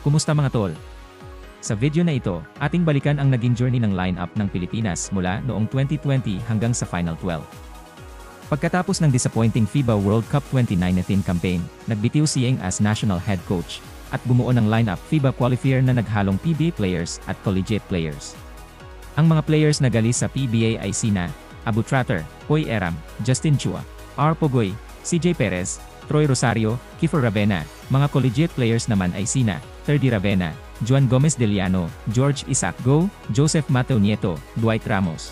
Kumusta mga tol? Sa video na ito, ating balikan ang naging journey ng lineup ng Pilipinas mula noong 2020 hanggang sa Final 12. Pagkatapos ng disappointing FIBA World Cup 2019 campaign, nagbitiw si Yeng as national head coach at bumuo ng lineup FIBA qualifier na naghalong PBA players at collegiate players. Ang mga players na gali sa PBA ay sina Abu Tratter, Poy Eram, Justin Chua, R. Pogoy, CJ Perez, Troy Rosario, Kiefer Ravena. Mga collegiate players naman ay sina Terdy Ravena, Juan Gomez Deliano, George Isaac Go, Joseph Mateo Nieto, Dwight Ramos.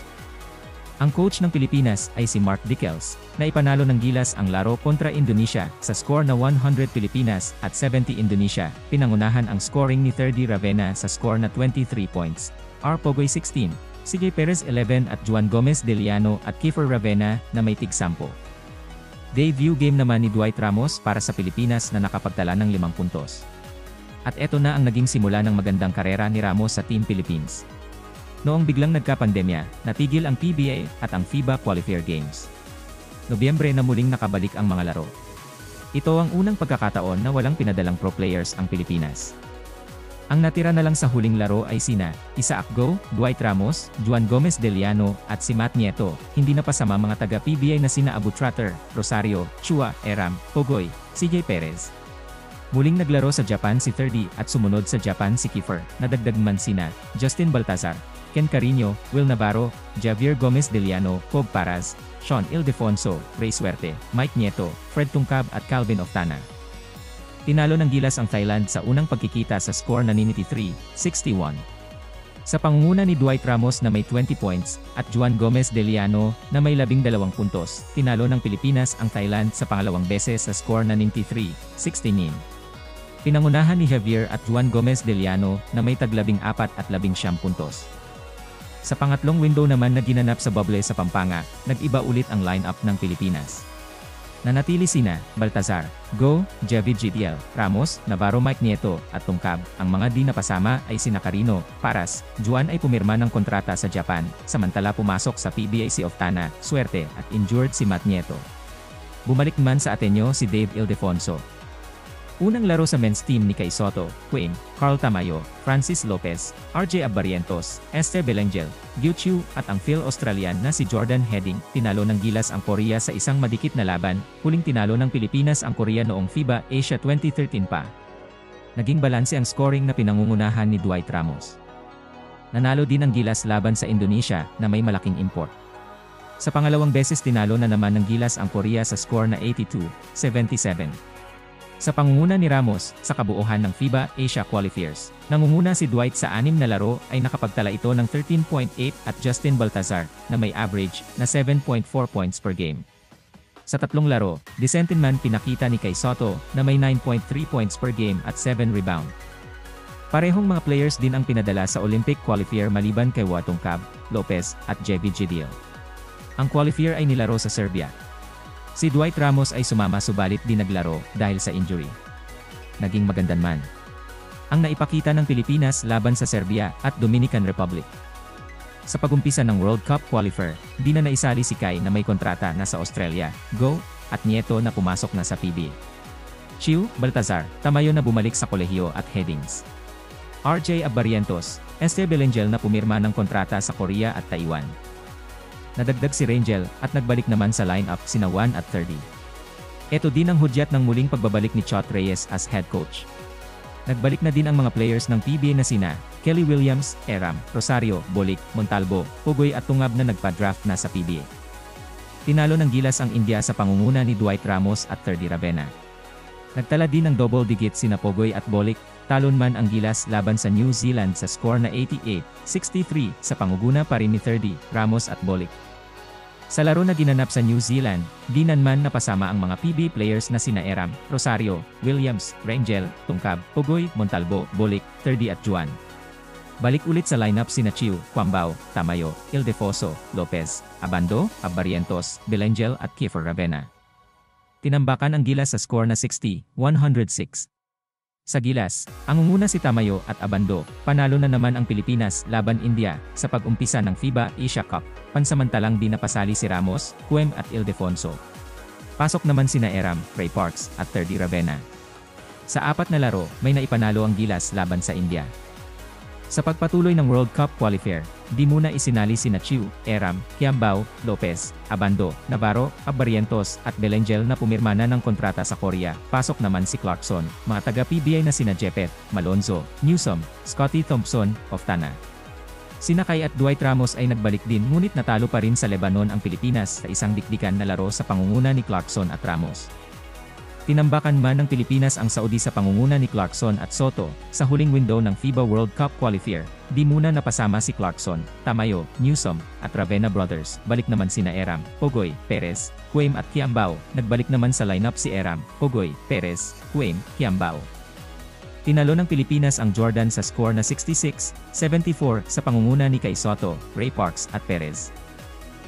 Ang coach ng Pilipinas ay si Mark Dickels, na ipanalo ng gilas ang laro kontra Indonesia sa score na 100 Pilipinas at 70 Indonesia. Pinangunahan ang scoring ni Terdy Ravena sa score na 23 points, R. Pogoy 16, CJ Perez 11 at Juan Gomez Deliano at Kiefer Ravena na may tig 10. Debut game naman ni Dwight Ramos para sa Pilipinas na nakapagtala ng 5 puntos. At eto na ang naging simula ng magandang karera ni Ramos sa Team Philippines. Noong biglang nagka-pandemya, natigil ang PBA at ang FIBA Qualifier Games. Nobyembre na muling nakabalik ang mga laro. Ito ang unang pagkakataon na walang pinadalang pro players ang Pilipinas. Ang natira na lang sa huling laro ay sina Isaac Go, Dwight Ramos, Juan Gomez Deliano at si Matt Nieto. Hindi na pasama mga taga-PBA na sina Abu Tratter, Rosario, Chua, Eram, Pogoy, CJ Perez. Muling naglaro sa Japan si Terdy at sumunod sa Japan si Kiefer. Nadagdag man sina Justin Baltazar, Ken Carino, Will Navarro, Javier Gomez Deliano, Cobb Paras, Sean Ildefonso, Ray Suerte, Mike Nieto, Fred Tungkab at Calvin Oftana. Tinalo ng gilas ang Thailand sa unang pagkikita sa score na 93-61. Sa pangunguna ni Dwight Ramos na may 20 points, at Juan Gomez Deliano na may 12 puntos, tinalo ng Pilipinas ang Thailand sa pangalawang beses sa score na 93-69. Pinangunahan ni Javier at Juan Gomez Deliano na may tag-14 at 19 puntos. Sa pangatlong window naman na ginanap sa bubble sa Pampanga, nag-iba ulit ang lineup ng Pilipinas. Nanatili sina Baltazar, Go, Javid GTL, Ramos, Navarro, Mike Nieto, at Tungkab. Ang mga di napasama ay sina Carino, Paras. Juan ay pumirma ng kontrata sa Japan, samantala pumasok sa PBA si Oftana, Suerte, at injured si Matt Nieto. Bumalik man sa Ateneo si Dave Ildefonso. Unang laro sa men's team ni Kay Soto, Queen, Carl Tamayo, Francis Lopez, RJ Abarientos, Esther Belengel, Gyu Chiu at ang Phil Australian na si Jordan Heading. Tinalo ng gilas ang Korea sa isang madikit na laban, huling tinalo ng Pilipinas ang Korea noong FIBA Asia 2013 pa. Naging balanse ang scoring na pinangungunahan ni Dwight Ramos. Nanalo din ang gilas laban sa Indonesia na may malaking import. Sa pangalawang beses tinalo na naman ng gilas ang Korea sa score na 82-77. Sa pangunguna ni Ramos, sa kabuuhan ng FIBA Asia Qualifiers, nangunguna si Dwight sa 6 na laro ay nakapagtala ito ng 13.8 at Justin Baltazar, na may average na 7.4 points per game. Sa 3 laro, disente man pinakita ni Kay Soto, na may 9.3 points per game at 7 rebound. Parehong mga players din ang pinadala sa Olympic Qualifier maliban kay Tungkab, Lopez, at Javid Gideon. Ang qualifier ay nilaro sa Serbia. Si Dwight Ramos ay sumama subalit di naglaro dahil sa injury. Naging magandan man ang naipakita ng Pilipinas laban sa Serbia at Dominican Republic. Sa pagumpisa ng World Cup qualifier, di na naisali si Kai na may kontrata na sa Australia, Go, at Nieto na pumasok na sa PBA. Chiu, Baltazar, Tamayo na bumalik sa kolehiyo at Headings. RJ Abarientos, Esther Belengel na pumirma ng kontrata sa Korea at Taiwan. Nadagdag si Rangel at nagbalik naman sa lineup sina Juan at Terdy. Ito din ang hudyat ng muling pagbabalik ni Chot Reyes as head coach. Nagbalik na din ang mga players ng PBA na sina Kelly Williams, Eram, Rosario, Bolik, Montalvo, Pogoy at Tungab na nagpa-draft na sa PBA. Tinalo ng gilas ang India sa pangunguna ni Dwight Ramos at Terdy Ravena. Nagtala din ng double digit sina Pogoy at Bolik. Talon man ang gilas laban sa New Zealand sa score na 88-63 sa pangunguna pa rin ni Terdy, Ramos at Bolik. Sa laro na ginanap sa New Zealand, di man napasama ang mga PBA players na sina Eram, Rosario, Williams, Rangel, Tungkab, Pogoy, Montalvo, Bolik, Terdy at Juan. Balik ulit sa lineup sina Chiu, Quambao, Tamayo, Ildefonso, Lopez, Abando, Abarientos, Belengel at Kiefer Ravena. Tinambakan ang gilas sa score na 60-106. Sa gilas, ang unguna si Tamayo at Abando. Panalo na naman ang Pilipinas laban India sa pag-umpisa ng FIBA Asia Cup. Pansamantalang di napasali si Ramos, Quem at Ildefonso. Pasok naman sina Eram, Ray Parks at Terdy Ravena. Sa 4 na laro, may naipanalo ang Gilas laban sa India. Sa pagpatuloy ng World Cup qualifier, di muna isinali sina Chiu, Eram, Kiambao, Lopez, Abando, Navarro, Abarientos at Belengel na pumirma na ng kontrata sa Korea. Pasok naman si Clarkson, mga taga-PBA na sina Jepeth, Malonzo, Newsom, Scotty Thompson, Oftana. Sina Kai at Dwight Ramos ay nagbalik din ngunit natalo pa rin sa Lebanon ang Pilipinas sa isang dikdikan na laro sa pangunguna ni Clarkson at Ramos. Tinambakan man ng Pilipinas ang Saudi sa pangunguna ni Clarkson at Soto, sa huling window ng FIBA World Cup qualifier, di muna napasama si Clarkson, Tamayo, Newsom, at Ravena Brothers. Balik naman sina Eram, Pogoy, Perez, Quaim at Kiambao. Nagbalik naman sa lineup si Eram, Pogoy, Perez, Quaim, Kiambao. Tinalo ng Pilipinas ang Jordan sa score na 66-74 sa pangunguna ni Kai Soto, Ray Parks at Perez.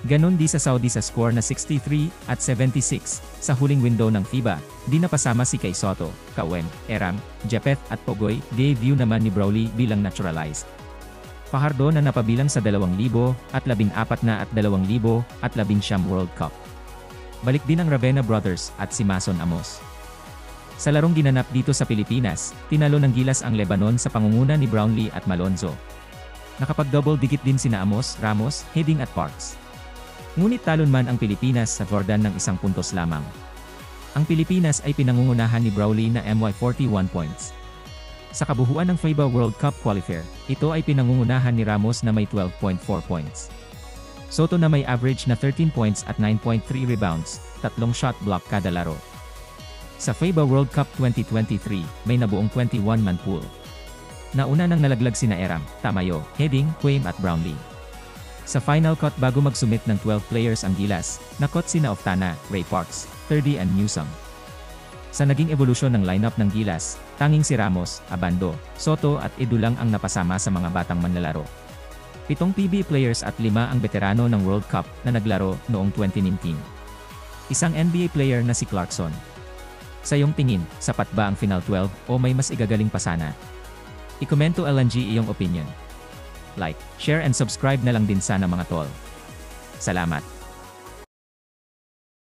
Ganon di sa Saudi sa score na 63-76 sa huling window ng FIBA, di napasama si Kai Soto, Kawem, Eram, Jepeth at Pogoy. Debut naman ni Brawley bilang naturalized. Fajardo na napabilang sa 2014 na at 2019 World Cup. Balik din ang Ravena Brothers at si Mason Amos. Sa larong ginanap dito sa Pilipinas, tinalo ng Gilas ang Lebanon sa pangunguna ni Brownlee at Malonzo. Nakapag-double digit din sina Amos, Ramos, Heding at Parks. Ngunit talon man ang Pilipinas sa Jordan ng 1 puntos lamang. Ang Pilipinas ay pinangungunahan ni Brawley na MY 41 points. Sa kabuhuan ng FIBA World Cup qualifier, ito ay pinangungunahan ni Ramos na may 12.4 points. Soto na may average na 13 points at 9.3 rebounds, 3 shot block kada laro. Sa FIBA World Cup 2023, may nabuong 21-man pool. Nauna nang nalaglag sina Eram, Tamayo, Heding, Quaim at Brownlee. Sa final cut bago magsumit ng 12 players ang Gilas, nakot sina Oftana, Ray Parks, 30 and Newsom. Sa naging evolusyon ng lineup ng Gilas, tanging si Ramos, Abando, Soto at Edu lang ang napasama sa mga batang manlalaro. 7 PBA players at 5 ang veterano ng World Cup na naglaro noong 2019. Isang NBA player na si Clarkson. Sa iyong tingin, sapat ba ang Final 12 o may mas igagaling pa sana? Ikomento LNG iyong opinion. Like, share and subscribe na lang din sana mga tol. Salamat.